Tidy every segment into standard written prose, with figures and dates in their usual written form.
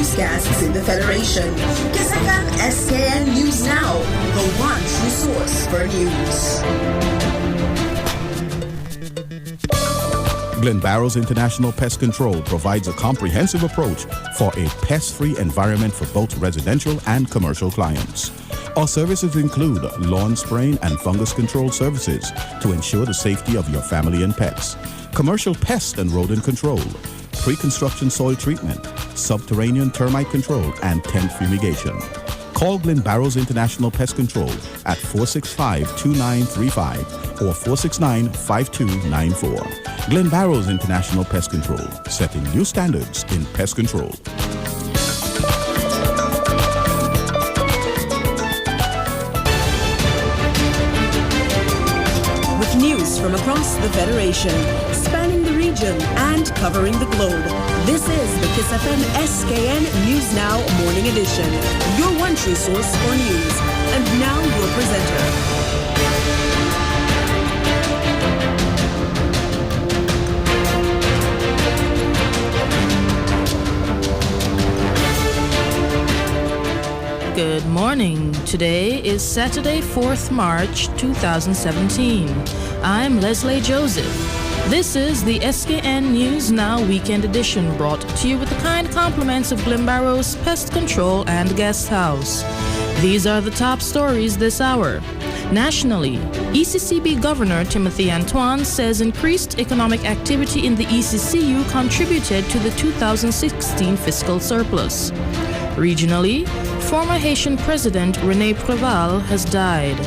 newscasts in the Federation. KyssFM SKN News Now, the one true source for news. Glen Barrows International Pest Control provides a comprehensive approach for a pest-free environment for both residential and commercial clients. Our services include lawn spraying and fungus control services to ensure the safety of your family and pets, commercial pest and rodent control, pre-construction soil treatment, subterranean termite control, and tent fumigation. Call Glen Barrows International Pest Control at 465-2935 or 469-5294. Glen Barrows International Pest Control, setting new standards in pest control. With news from across the Federation, spanning the region and covering the globe, this is the KyssFM SKN News Now Morning Edition, your one true source for news. And now your presenter. Good morning. Today is Saturday, 4th March, 2017. I'm Leslie Joseph. This is the SKN News Now Weekend Edition, brought to you with the kind compliments of Glen Barrows Pest Control and Guest House. These are the top stories this hour. Nationally, ECCB Governor Timothy Antoine says increased economic activity in the ECCU contributed to the 2016 fiscal surplus. Regionally, former Haitian President René Preval has died.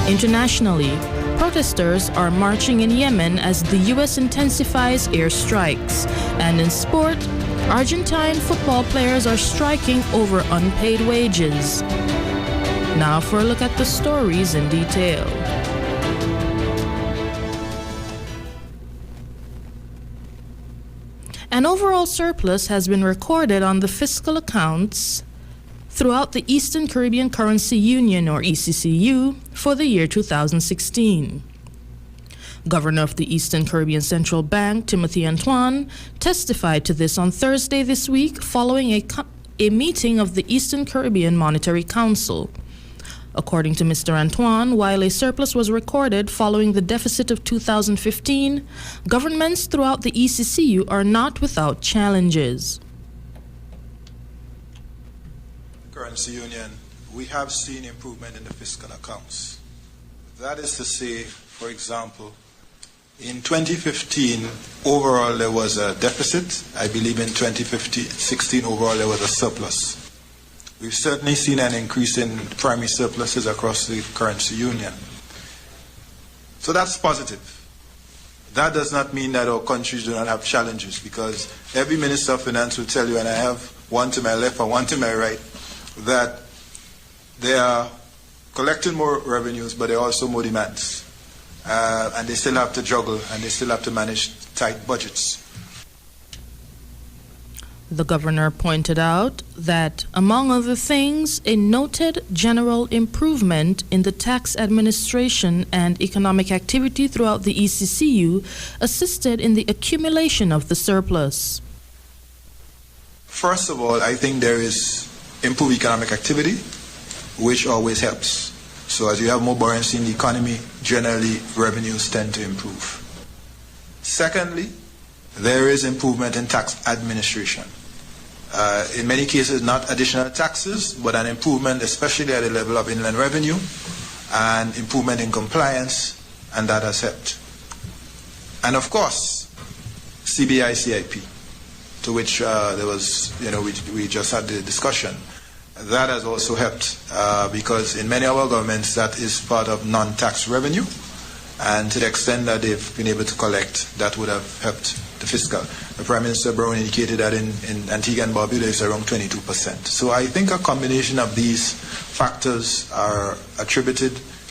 Internationally, protesters are marching in Yemen as the U.S. intensifies airstrikes. And in sport, Argentine football players are striking over unpaid wages. Now for a look at the stories in detail. An overall surplus has been recorded on the fiscal accounts throughout the Eastern Caribbean Currency Union, or ECCU, for the year 2016. Governor of the Eastern Caribbean Central Bank, Timothy Antoine, testified to this on Thursday this week following a meeting of the Eastern Caribbean Monetary Council. According to Mr. Antoine, while a surplus was recorded following the deficit of 2015, governments throughout the ECCU are not without challenges. Currency Union, we have seen improvement in the fiscal accounts. That is to say, for example, in 2015, overall there was a deficit. I believe in 2016 overall there was a surplus. We've certainly seen an increase in primary surpluses across the currency union. So that's positive. That does not mean that our countries do not have challenges, because every Minister of Finance will tell you, and I have one to my left and one to my right, that they are collecting more revenues, but there are also more demands. And they still have to juggle, and they still have to manage tight budgets. The governor pointed out that, among other things, a noted general improvement in the tax administration and economic activity throughout the ECCU assisted in the accumulation of the surplus. First of all, I think there is improved economic activity, which always helps. So as you have more buoyancy in the economy, generally revenues tend to improve. Secondly, there is improvement in tax administration. In many cases, not additional taxes, but an improvement, especially at the level of inland revenue, and improvement in compliance, and that has helped. And of course, CBI CIP, to which there was, we just had the discussion. That has also helped because in many of our governments, that is part of non-tax revenue, and to the extent that they've been able to collect, that would have helped the fiscal. The Prime Minister Brown indicated that in Antigua and Barbuda it's around 22%. So I think a combination of these factors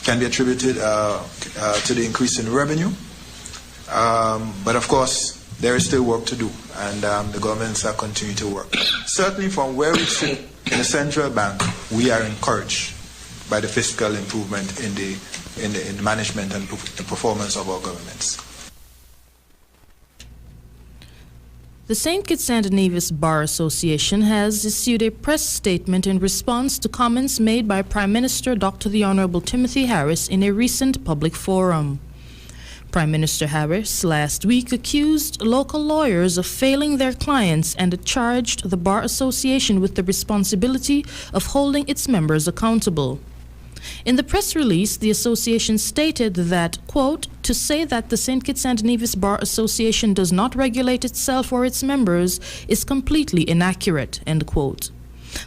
can be attributed to the increase in revenue. But of course, there is still work to do, and the governments are continuing to work. Certainly from where we sit in the central bank, we are encouraged by the fiscal improvement in the management and the performance of our governments. The St. Kitts and Nevis Bar Association has issued a press statement in response to comments made by Prime Minister Dr. the Honorable Timothy Harris in a recent public forum. Prime Minister Harris last week accused local lawyers of failing their clients and charged the Bar Association with the responsibility of holding its members accountable. In the press release, the association stated that, quote, to say that the St. Kitts and Nevis Bar Association does not regulate itself or its members is completely inaccurate, end quote.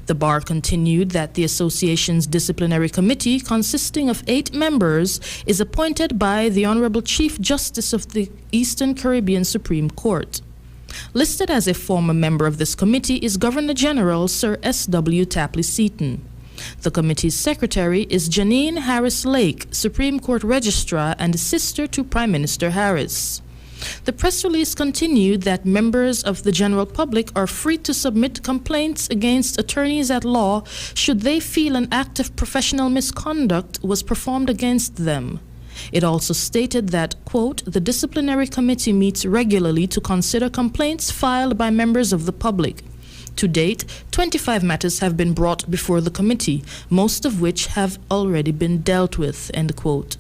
The bar continued that the association's disciplinary committee, consisting of 8 members, is appointed by the Honorable Chief Justice of the Eastern Caribbean Supreme Court. Listed as a former member of this committee is Governor General Sir S.W. Tapley Seton. The committee's secretary is Janine Harris Lake, Supreme Court Registrar and sister to Prime Minister Harris. The press release continued that members of the general public are free to submit complaints against attorneys at law should they feel an act of professional misconduct was performed against them. It also stated that, quote, the disciplinary committee meets regularly to consider complaints filed by members of the public. To date, 25 matters have been brought before the committee, most of which have already been dealt with, end quote.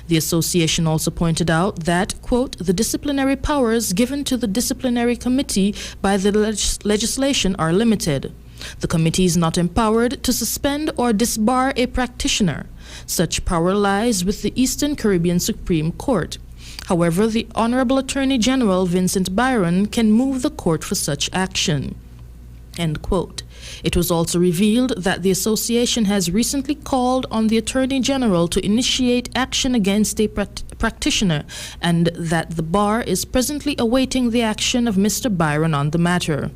The association also pointed out that, quote, the disciplinary powers given to the disciplinary committee by the legislation are limited. The committee is not empowered to suspend or disbar a practitioner. Such power lies with the Eastern Caribbean Supreme Court. However, the Honorable Attorney General Vincent Byron can move the court for such action. End quote. It was also revealed that the association has recently called on the Attorney General to initiate action against a practitioner and that the bar is presently awaiting the action of Mr. Byron on the matter.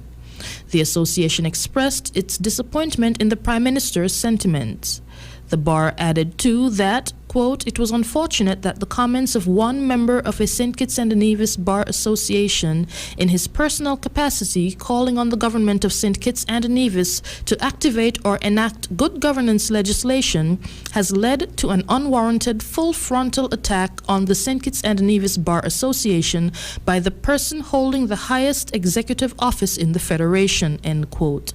The association expressed its disappointment in the Prime Minister's sentiments. The bar added too that, quote, it was unfortunate that the comments of one member of a St. Kitts and Nevis Bar Association in his personal capacity calling on the government of St. Kitts and Nevis to activate or enact good governance legislation has led to an unwarranted full frontal attack on the St. Kitts and Nevis Bar Association by the person holding the highest executive office in the Federation, end quote.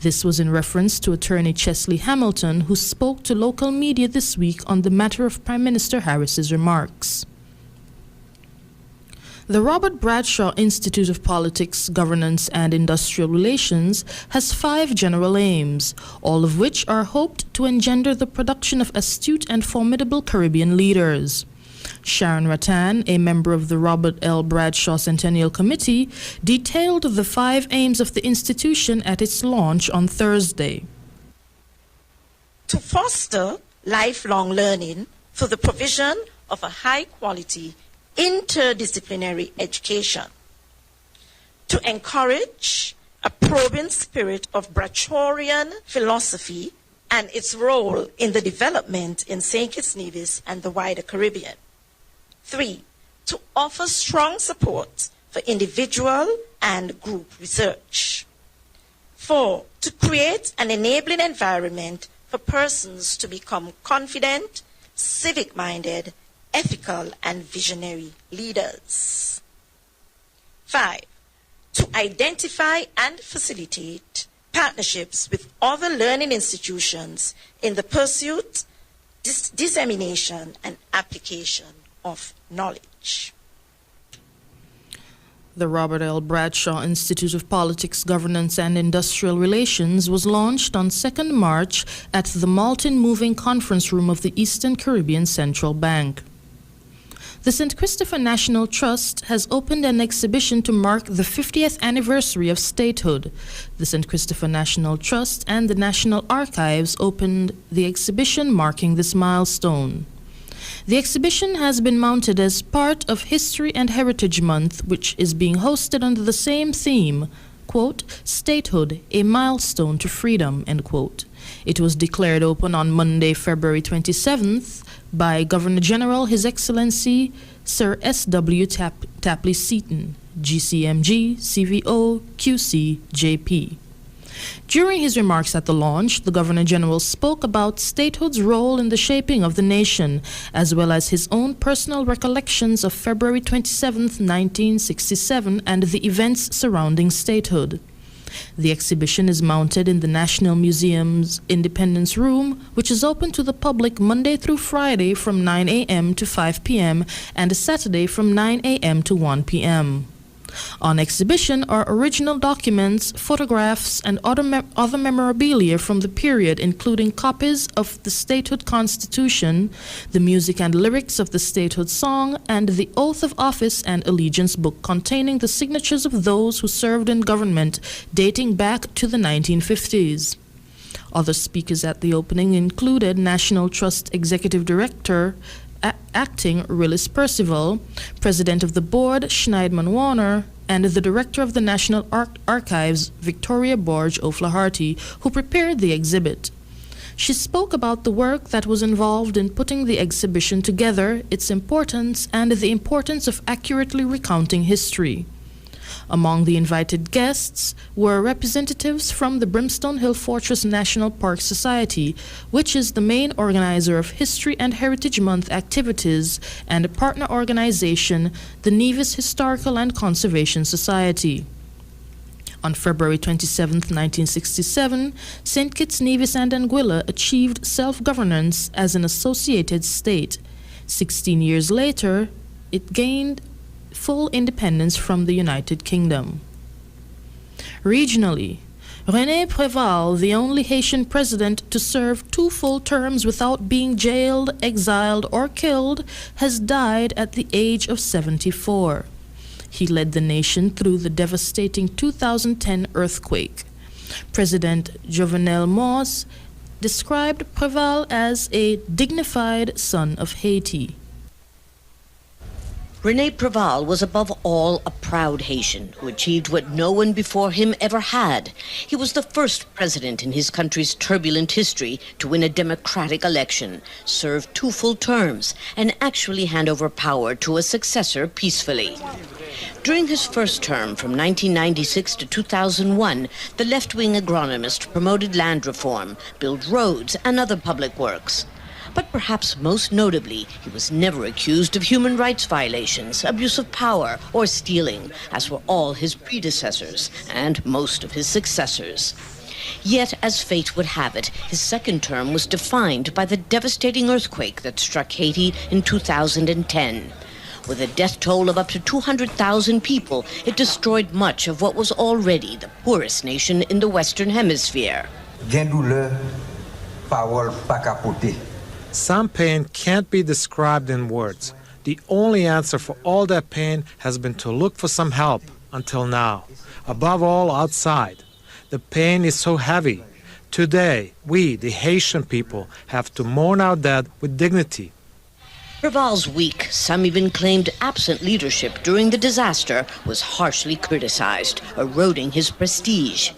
This was in reference to Attorney Chesley Hamilton, who spoke to local media this week on the matter of Prime Minister Harris's remarks. The Robert Bradshaw Institute of Politics, Governance and Industrial Relations has 5 general aims, all of which are hoped to engender the production of astute and formidable Caribbean leaders. Sharon Rattan, a member of the Robert L. Bradshaw Centennial Committee, detailed the 5 aims of the institution at its launch on Thursday. To foster lifelong learning through the provision of a high-quality interdisciplinary education. To encourage a probing spirit of Bradshawrian philosophy and its role in the development in St. Kitts Nevis and the wider Caribbean. 3, to offer strong support for individual and group research. 4, to create an enabling environment for persons to become confident, civic-minded, ethical, and visionary leaders. 5, to identify and facilitate partnerships with other learning institutions in the pursuit, dissemination, and application of knowledge. The Robert L. Bradshaw Institute of Politics, Governance and Industrial Relations was launched on 2nd March at the Malton Moving Conference Room of the Eastern Caribbean Central Bank. The St. Christopher National Trust has opened an exhibition to mark the 50th anniversary of statehood. The St. Christopher National Trust and the National Archives opened the exhibition marking this milestone. The exhibition has been mounted as part of History and Heritage Month, which is being hosted under the same theme, quote, Statehood, a Milestone to Freedom, end quote. It was declared open on Monday, February 27th by Governor General His Excellency Sir S.W. Tapley Seton, GCMG, CVO, QC, JP. During his remarks at the launch, the Governor General spoke about statehood's role in the shaping of the nation, as well as his own personal recollections of February 27, 1967, and the events surrounding statehood. The exhibition is mounted in the National Museum's Independence Room, which is open to the public Monday through Friday from 9 a.m. to 5 p.m. and Saturday from 9 a.m. to 1 p.m. On exhibition are original documents, photographs, and other memorabilia from the period, including copies of the Statehood Constitution, the music and lyrics of the Statehood Song, and the Oath of Office and Allegiance book containing the signatures of those who served in government dating back to the 1950s. Other speakers at the opening included National Trust Executive Director Acting Willis Percival, President of the Board Schneidman Warner, and the Director of the National Archives Victoria Borge O'Flaherty, who prepared the exhibit. She spoke about the work that was involved in putting the exhibition together, its importance, and the importance of accurately recounting history. Among the invited guests were representatives from the Brimstone Hill Fortress National Park Society, which is the main organizer of History and Heritage Month activities, and a partner organization, the Nevis Historical and Conservation Society. On February 27, 1967, St. Kitts, Nevis, and Anguilla achieved self-governance as an associated state. 16 years later, it gained full independence from the United Kingdom. Regionally, René Préval, the only Haitian president to serve 2 full terms without being jailed, exiled, or killed, has died at the age of 74. He led the nation through the devastating 2010 earthquake. President Jovenel Moïse described Préval as a dignified son of Haiti. René Préval was above all a proud Haitian who achieved what no one before him ever had. He was the first president in his country's turbulent history to win a democratic election, serve 2 full terms, and actually hand over power to a successor peacefully. During his first term from 1996 to 2001, the left-wing agronomist promoted land reform, built roads and other public works. But perhaps most notably, he was never accused of human rights violations, abuse of power, or stealing, as were all his predecessors and most of his successors. Yet, as fate would have it, his second term was defined by the devastating earthquake that struck Haiti in 2010. With a death toll of up to 200,000 people, it destroyed much of what was already the poorest nation in the Western Hemisphere. Some pain can't be described in words. The only answer for all that pain has been to look for some help until now. Above all, outside. The pain is so heavy. Today, we, the Haitian people, have to mourn our dead with dignity. Préval's weak, some even claimed absent leadership during the disaster was harshly criticized, eroding his prestige.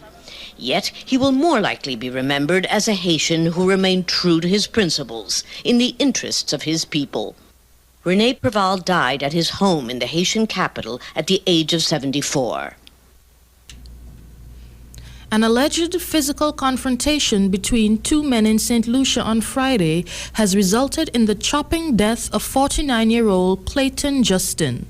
Yet he will more likely be remembered as a Haitian who remained true to his principles in the interests of his people. René Préval died at his home in the Haitian capital at the age of 74. An alleged physical confrontation between 2 men in St. Lucia on Friday has resulted in the chopping death of 49-year-old Clayton Justin.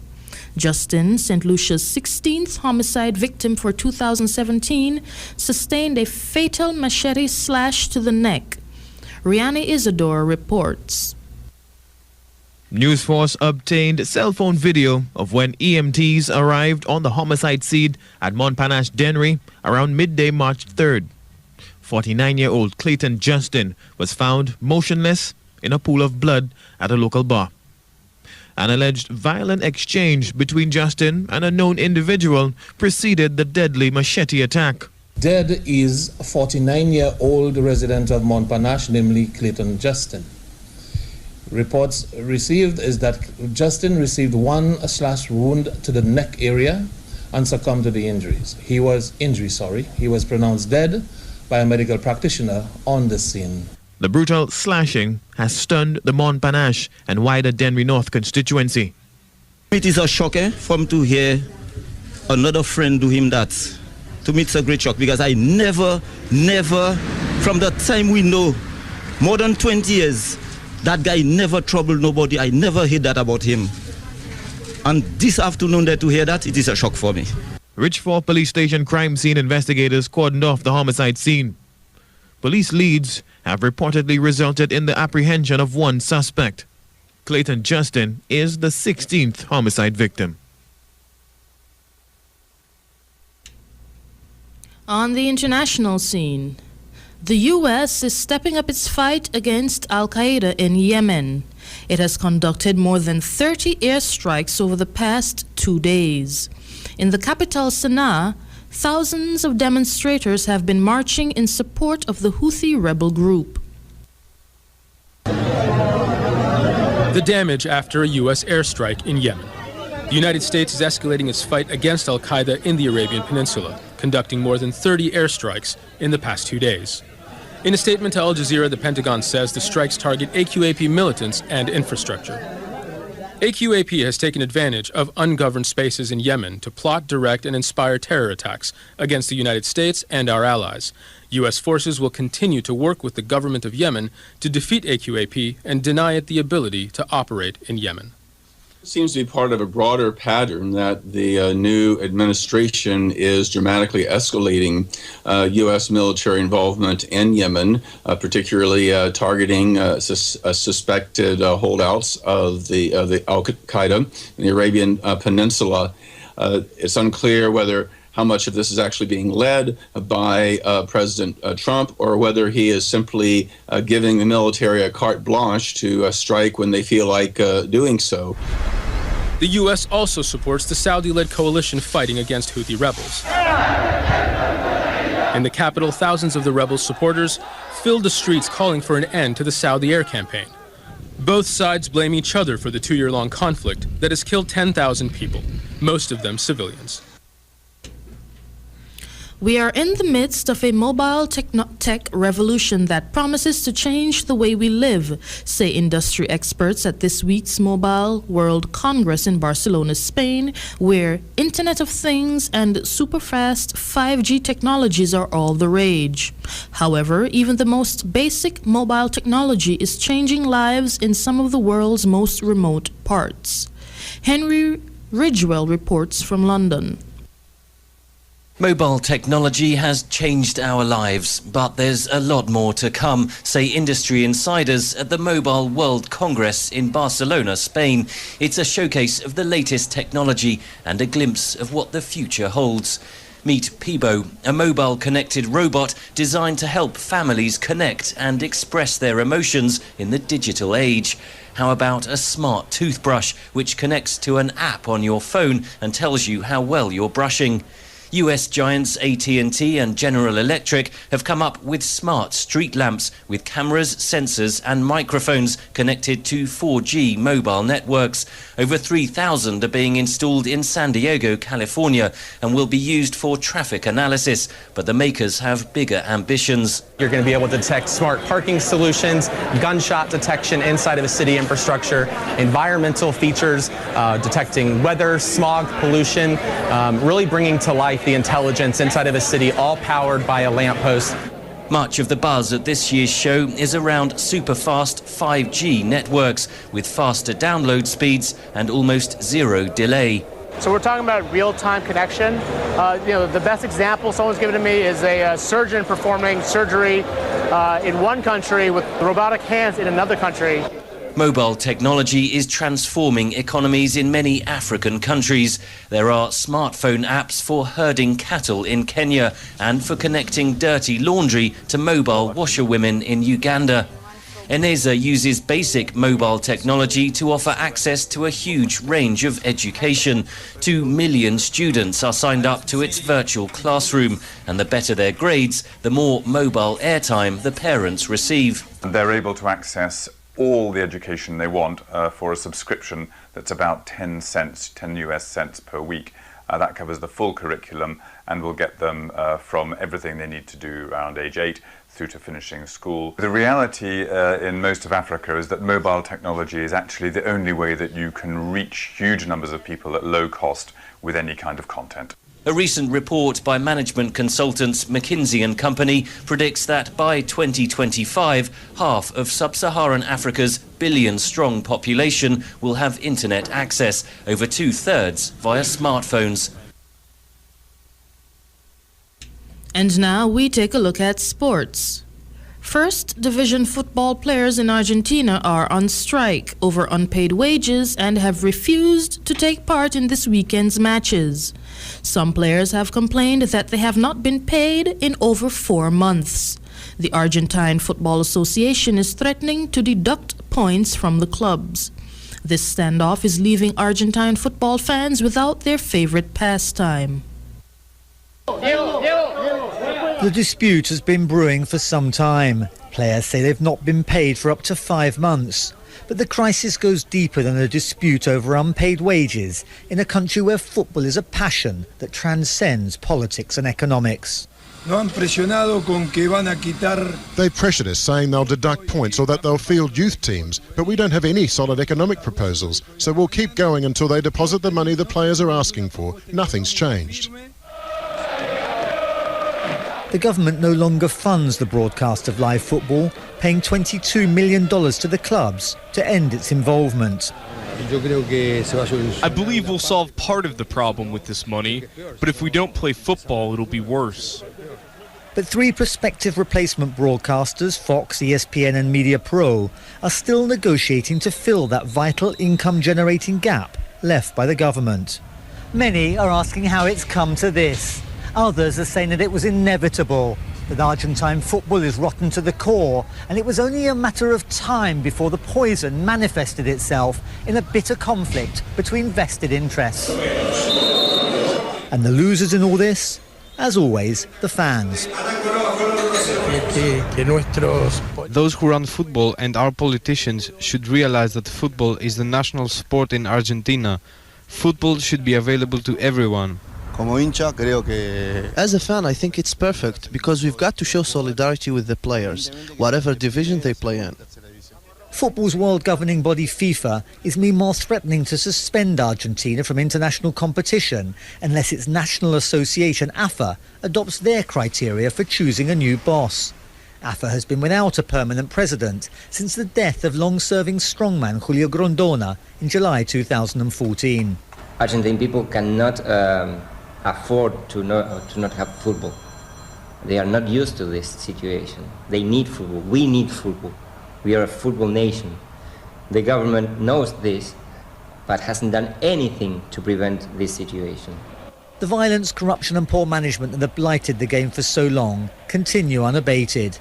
Justin, St. Lucia's 16th homicide victim for 2017, sustained a fatal machete slash to the neck. Rihanna Isidore reports. News Force obtained cell phone video of when EMTs arrived on the homicide scene at Montparnasse Dennery around midday March 3rd. 49-year-old Clayton Justin was found motionless in a pool of blood at a local bar. An alleged violent exchange between Justin and a known individual preceded the deadly machete attack. Dead is a 49-year-old resident of Montparnasse, namely Clayton Justin. Reports received is that Justin received 1 slash wound to the neck area and succumbed to the injuries. He was pronounced dead by a medical practitioner on the scene. The brutal slashing has stunned the Montparnasse and wider Dennery North constituency. It is a shock for him to hear another friend do him that. To me, it's a great shock because I never never, from the time we know, more than 20 years, that guy never troubled nobody. I never heard that about him. And this afternoon there to hear that, it is a shock for me. Richford Police Station crime scene investigators cordoned off the homicide scene. Police leads have reportedly resulted in the apprehension of one suspect. Clayton Justin is the 16th homicide victim. On the international scene, the U.S. is stepping up its fight against Al-Qaeda in Yemen. It has conducted more than 30 airstrikes over the past 2 days. In the capital Sana'a, thousands of demonstrators have been marching in support of the Houthi rebel group. The damage after a U.S. airstrike in Yemen. The United States is escalating its fight against Al-Qaeda in the Arabian Peninsula, conducting more than 30 airstrikes in the past 2 days. In a statement to Al Jazeera, the Pentagon says the strikes target AQAP militants and infrastructure. AQAP has taken advantage of ungoverned spaces in Yemen to plot, direct, and inspire terror attacks against the United States and our allies. U.S. forces will continue to work with the government of Yemen to defeat AQAP and deny it the ability to operate in Yemen. It seems to be part of a broader pattern that the new administration is dramatically escalating U.S. military involvement in Yemen, particularly targeting suspected holdouts of the Al-Qaeda in the Arabian Peninsula. It's unclear whether how much of this is actually being led by President Trump, or whether he is simply giving the military a carte blanche to strike when they feel like doing so. The U.S. also supports the Saudi-led coalition fighting against Houthi rebels. In the capital, thousands of the rebels' supporters filled the streets calling for an end to the Saudi air campaign. Both sides blame each other for the 2-year-long conflict that has killed 10,000 people, most of them civilians. We are in the midst of a mobile tech revolution that promises to change the way we live, say industry experts at this week's Mobile World Congress in Barcelona, Spain, where Internet of Things and superfast 5G technologies are all the rage. However, even the most basic mobile technology is changing lives in some of the world's most remote parts. Henry Ridgewell reports from London. Mobile technology has changed our lives, but there's a lot more to come, say industry insiders at the Mobile World Congress in Barcelona, Spain. It's a showcase of the latest technology and a glimpse of what the future holds. Meet Peebo, a mobile connected robot designed to help families connect and express their emotions in the digital age. How about a smart toothbrush which connects to an app on your phone and tells you how well you're brushing? US giants AT&T and General Electric have come up with smart street lamps with cameras, sensors and microphones connected to 4G mobile networks. Over 3,000 are being installed in San Diego, California, and will be used for traffic analysis, but the makers have bigger ambitions. You're going to be able to detect smart parking solutions, gunshot detection inside of a city infrastructure, environmental features, detecting weather, smog, pollution, really bringing to life the intelligence inside of a city, all powered by a lamppost. Much of the buzz at this year's show is around super-fast 5G networks with faster download speeds and almost zero delay. So we're talking about real-time connection. The best example someone's given to me is a surgeon performing surgery in one country with robotic hands in another country. Mobile technology is transforming economies in many African countries. There are smartphone apps for herding cattle in Kenya and for connecting dirty laundry to mobile washerwomen in Uganda. Eneza uses basic mobile technology to offer access to a huge range of education. 2 million students are signed up to its virtual classroom, and the better their grades, the more mobile airtime the parents receive. They're able to access all the education they want for a subscription that's about 10 US cents per week. That covers the full curriculum and will get them from everything they need to do around age 8 through to finishing school. The reality in most of Africa is that mobile technology is actually the only way that you can reach huge numbers of people at low cost with any kind of content. A recent report by management consultants McKinsey & Company predicts that by 2025, half of sub-Saharan Africa's billion-strong population will have internet access, over 2/3 via smartphones. And now we take a look at sports. First division football players in Argentina are on strike over unpaid wages and have refused to take part in this weekend's matches. Some players have complained that they have not been paid in over 4 months. The Argentine Football Association is threatening to deduct points from the clubs. This standoff is leaving Argentine football fans without their favorite pastime. The dispute has been brewing for some time. Players say they've not been paid for up to 5 months. But the crisis goes deeper than a dispute over unpaid wages in a country where football is a passion that transcends politics and economics. They pressured us, saying they'll deduct points or that they'll field youth teams, but we don't have any solid economic proposals, so we'll keep going until they deposit the money the players are asking for. Nothing's changed. The government no longer funds the broadcast of live football, paying $22 million to the clubs to end its involvement. I believe we'll solve part of the problem with this money, but if we don't play football, it'll be worse. But 3 prospective replacement broadcasters, Fox, ESPN and Media Pro, are still negotiating to fill that vital income-generating gap left by the government. Many are asking how it's come to this. Others are saying that it was inevitable, that Argentine football is rotten to the core, and it was only a matter of time before the poison manifested itself in a bitter conflict between vested interests. And the losers in all this, as always, the fans. Those who run football and our politicians should realize that football is the national sport in Argentina. Football should be available to everyone. As a fan, I think it's perfect because we've got to show solidarity with the players, whatever division they play in. Football's world governing body FIFA is meanwhile threatening to suspend Argentina from international competition unless its national association, AFA, adopts their criteria for choosing a new boss. AFA has been without a permanent president since the death of long-serving strongman Julio Grondona in July 2014. Argentine people cannot afford to not have football. They are not used to this situation. They need football. We need football. We are a football nation. The government knows this, but hasn't done anything to prevent this situation. The violence, corruption and poor management that have blighted the game for so long continue unabated.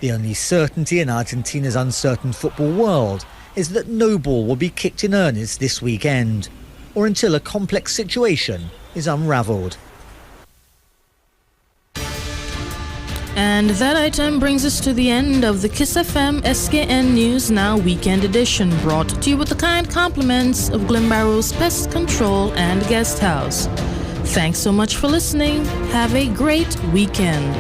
The only certainty in Argentina's uncertain football world is that no ball will be kicked in earnest this weekend, or until a complex situation is unravelled. And that item brings us to the end of the KyssFM SKN News Now Weekend Edition, brought to you with the kind compliments of Glenbarrow's Pest Control and Guest House. Thanks so much for listening. Have a great weekend.